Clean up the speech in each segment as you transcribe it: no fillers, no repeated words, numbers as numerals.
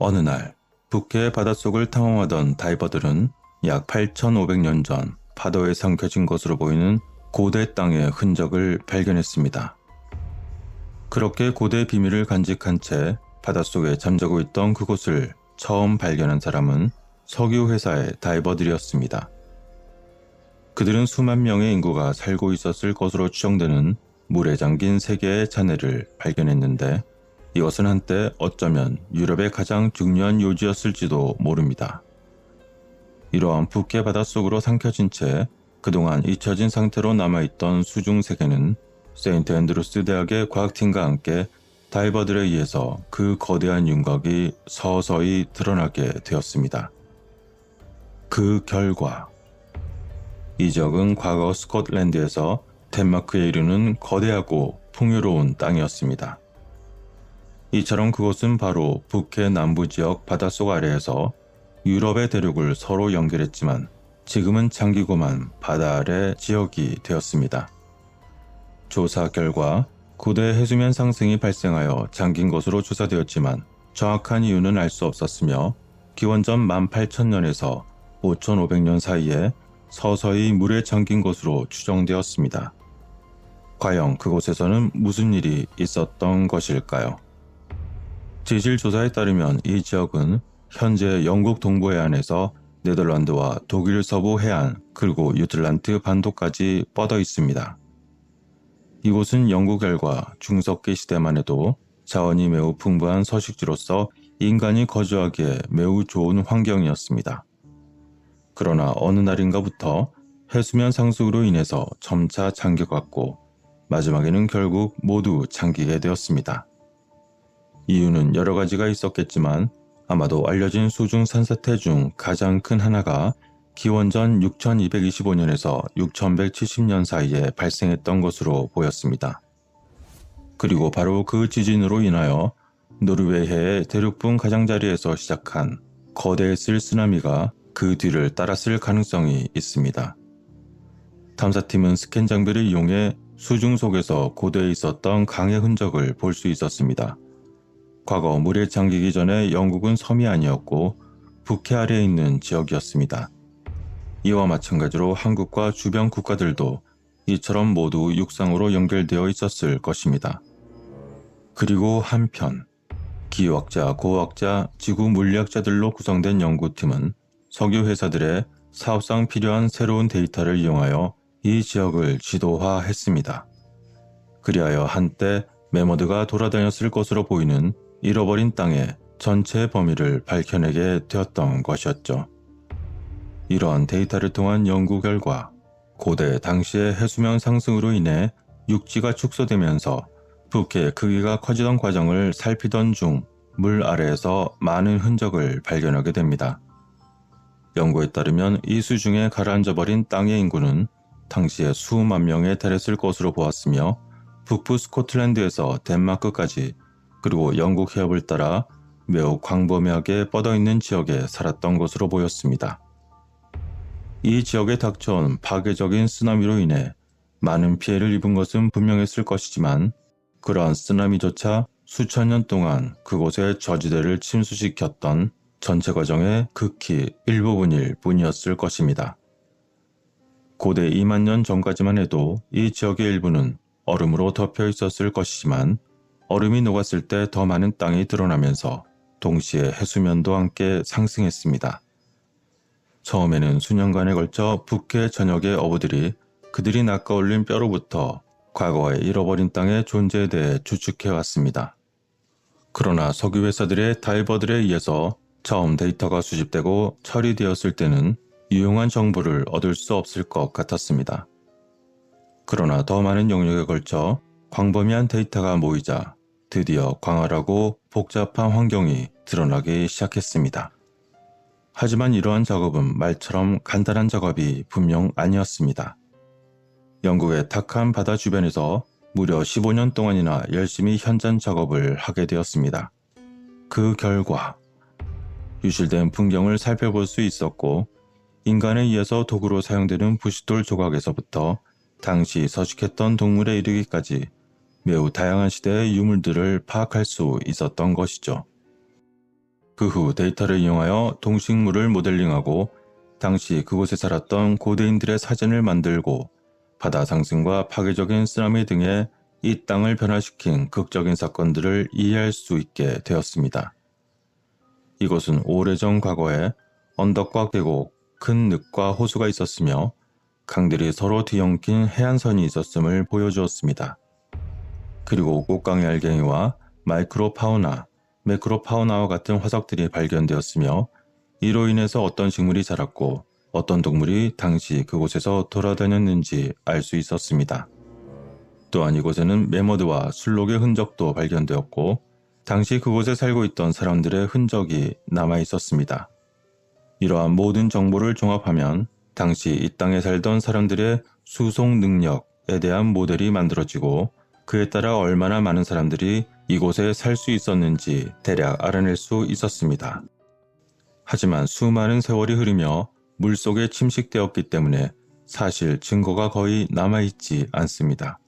어느 날 북해의 바닷속을 탐험하던 다이버들은 약 8,500년 전 파도에 삼켜진 것으로 보이는 고대 땅의 흔적을 발견했습니다. 그렇게 고대의 비밀을 간직한 채 바닷속에 잠자고 있던 그곳을 처음 발견한 사람은 석유 회사의 다이버들이었습니다. 그들은 수만 명의 인구가 살고 있었을 것으로 추정되는 물에 잠긴 세계의 잔해를 발견했는데, 이것은 한때 어쩌면 유럽의 가장 중요한 요지였을지도 모릅니다. 이러한 북해 바닷속으로 삼켜진 채 그동안 잊혀진 상태로 남아있던 수중 세계는 세인트 앤드루스 대학의 과학팀과 함께 다이버들에 의해서 그 거대한 윤곽이 서서히 드러나게 되었습니다. 그 결과 이 지역은 과거 스코틀랜드에서 덴마크에 이르는 거대하고 풍요로운 땅이었습니다. 이처럼 그곳은 바로 북해 남부 지역 바닷속 아래에서 유럽의 대륙을 서로 연결했지만 지금은 잠기고만 바다 아래 지역이 되었습니다. 조사 결과 고대 해수면 상승이 발생하여 잠긴 것으로 조사되었지만 정확한 이유는 알 수 없었으며, 기원전 18,000년에서 5,500년 사이에 서서히 물에 잠긴 것으로 추정되었습니다. 과연 그곳에서는 무슨 일이 있었던 것일까요? 지질조사에 따르면 이 지역은 현재 영국 동부 해안에서 네덜란드와 독일 서부 해안 그리고 유틀란트 반도까지 뻗어 있습니다. 이곳은 영국열과 중석기 시대만 해도 자원이 매우 풍부한 서식지로서 인간이 거주하기에 매우 좋은 환경이었습니다. 그러나 어느 날인가부터 해수면 상승으로 인해서 점차 잠겨갔고 마지막에는 결국 모두 잠기게 되었습니다. 이유는 여러 가지가 있었겠지만 아마도 알려진 수중 산사태 중 가장 큰 하나가 기원전 6225년에서 6170년 사이에 발생했던 것으로 보였습니다. 그리고 바로 그 지진으로 인하여 노르웨이해의 대륙분 가장자리에서 시작한 거대했을 쓰나미가 그 뒤를 따랐을 가능성이 있습니다. 탐사팀은 스캔 장비를 이용해 수중 속에서 고대에 있었던 강의 흔적을 볼 수 있었습니다. 과거 물에 잠기기 전에 영국은 섬이 아니었고 북해 아래에 있는 지역이었습니다. 이와 마찬가지로 한국과 주변 국가들도 이처럼 모두 육상으로 연결되어 있었을 것입니다. 그리고 한편 기후학자, 고학자, 지구 물리학자들로 구성된 연구팀은 석유 회사들의 사업상 필요한 새로운 데이터를 이용하여 이 지역을 지도화했습니다. 그리하여 한때 매머드가 돌아다녔을 것으로 보이는 잃어버린 땅의 전체 범위를 밝혀내게 되었던 것이었죠. 이러한 데이터를 통한 연구 결과 고대 당시의 해수면 상승으로 인해 육지가 축소되면서 북해의 크기가 커지던 과정을 살피던 중 물 아래에서 많은 흔적을 발견하게 됩니다. 연구에 따르면 이 수중에 가라앉아버린 땅의 인구는 당시에 수만 명에 달했을 것으로 보았으며, 북부 스코틀랜드에서 덴마크까지 그리고 영국 해협을 따라 매우 광범위하게 뻗어있는 지역에 살았던 것으로 보였습니다. 이 지역에 닥쳐온 파괴적인 쓰나미로 인해 많은 피해를 입은 것은 분명했을 것이지만, 그러한 쓰나미조차 수천 년 동안 그곳의 저지대를 침수시켰던 전체 과정의 극히 일부분일 뿐이었을 것입니다. 고대 2만 년 전까지만 해도 이 지역의 일부는 얼음으로 덮여 있었을 것이지만, 얼음이 녹았을 때 더 많은 땅이 드러나면서 동시에 해수면도 함께 상승했습니다. 처음에는 수년간에 걸쳐 북해 전역의 어부들이 그들이 낚아올린 뼈로부터 과거의 잃어버린 땅의 존재에 대해 추측해왔습니다. 그러나 석유 회사들의 다이버들에 의해서 처음 데이터가 수집되고 처리되었을 때는 유용한 정보를 얻을 수 없을 것 같았습니다. 그러나 더 많은 영역에 걸쳐 광범위한 데이터가 모이자 드디어 광활하고 복잡한 환경이 드러나기 시작했습니다. 하지만 이러한 작업은 말처럼 간단한 작업이 분명 아니었습니다. 영국의 탁한 바다 주변에서 무려 15년 동안이나 열심히 현장 작업을 하게 되었습니다. 그 결과 유실된 풍경을 살펴볼 수 있었고, 인간에 의해서 도구로 사용되는 부싯돌 조각에서부터 당시 서식했던 동물에 이르기까지 매우 다양한 시대의 유물들을 파악할 수 있었던 것이죠. 그 후 데이터를 이용하여 동식물을 모델링하고 당시 그곳에 살았던 고대인들의 사진을 만들고 바다 상승과 파괴적인 쓰나미 등의 이 땅을 변화시킨 극적인 사건들을 이해할 수 있게 되었습니다. 이곳은 오래전 과거에 언덕과 계곡, 큰 늪과 호수가 있었으며 강들이 서로 뒤엉킨 해안선이 있었음을 보여주었습니다. 그리고 꽃강의 알갱이와 마이크로파우나, 매크로파우나와 같은 화석들이 발견되었으며 이로 인해서 어떤 식물이 자랐고 어떤 동물이 당시 그곳에서 돌아다녔는지 알 수 있었습니다. 또한 이곳에는 매머드와 술록의 흔적도 발견되었고 당시 그곳에 살고 있던 사람들의 흔적이 남아 있었습니다. 이러한 모든 정보를 종합하면 당시 이 땅에 살던 사람들의 수송 능력에 대한 모델이 만들어지고 그에 따라 얼마나 많은 사람들이 이곳에 살 수 있었는지 대략 알아낼 수 있었습니다. 하지만 수많은 세월이 흐르며 물속에 침식되었기 때문에 사실 증거가 거의 남아있지 않습니다.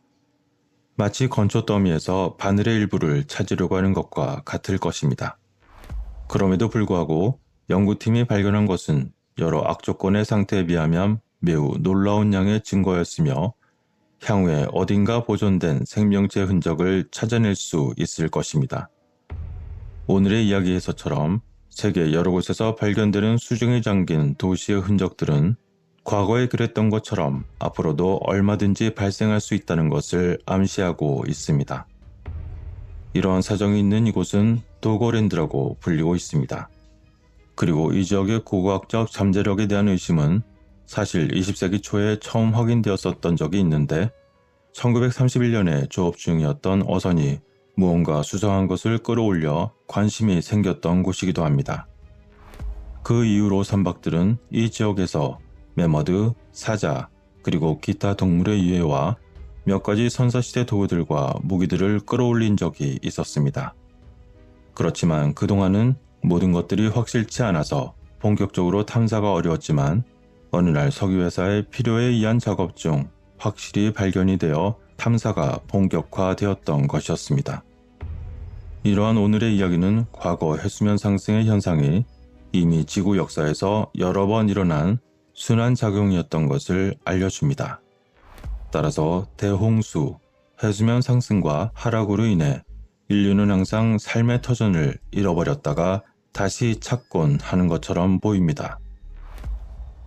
마치 건초 더미에서 바늘의 일부를 찾으려고 하는 것과 같을 것입니다. 그럼에도 불구하고 연구팀이 발견한 것은 여러 악조건의 상태에 비하면 매우 놀라운 양의 증거였으며 향후에 어딘가 보존된 생명체 흔적을 찾아낼 수 있을 것입니다. 오늘의 이야기에서처럼 세계 여러 곳에서 발견되는 수중에 잠긴 도시의 흔적들은 과거에 그랬던 것처럼 앞으로도 얼마든지 발생할 수 있다는 것을 암시하고 있습니다. 이러한 사정이 있는 이곳은 도거랜드라고 불리고 있습니다. 그리고 이 지역의 고고학적 잠재력에 대한 의심은 사실 20세기 초에 처음 확인되었었던 적이 있는데 1931년에 조업 중이었던 어선이 무언가 수상한 것을 끌어올려 관심이 생겼던 곳이기도 합니다. 그 이후로 선박들은 이 지역에서 매머드, 사자, 그리고 기타 동물의 유해와 몇 가지 선사시대 도구들과 무기들을 끌어올린 적이 있었습니다. 그렇지만 그동안은 모든 것들이 확실치 않아서 본격적으로 탐사가 어려웠지만 어느 날 석유회사의 필요에 의한 작업 중 확실히 발견이 되어 탐사가 본격화되었던 것이었습니다. 이러한 오늘의 이야기는 과거 해수면 상승의 현상이 이미 지구 역사에서 여러 번 일어난 순환 작용이었던 것을 알려줍니다. 따라서 대홍수, 해수면 상승과 하락으로 인해 인류는 항상 삶의 터전을 잃어버렸다가 다시 찾곤 하는 것처럼 보입니다.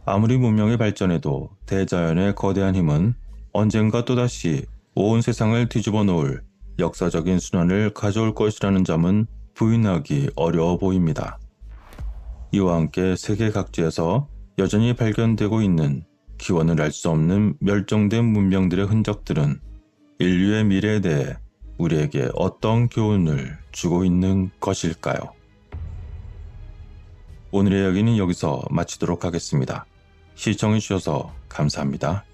아무리 문명이 발전해도 대자연의 거대한 힘은 언젠가 또다시 온 세상을 뒤집어 놓을 역사적인 순환을 가져올 것이라는 점은 부인하기 어려워 보입니다. 이와 함께 세계 각지에서 여전히 발견되고 있는 기원을 알 수 없는 멸종된 문명들의 흔적들은 인류의 미래에 대해 우리에게 어떤 교훈을 주고 있는 것일까요? 오늘의 이야기는 여기서 마치도록 하겠습니다. 시청해주셔서 감사합니다.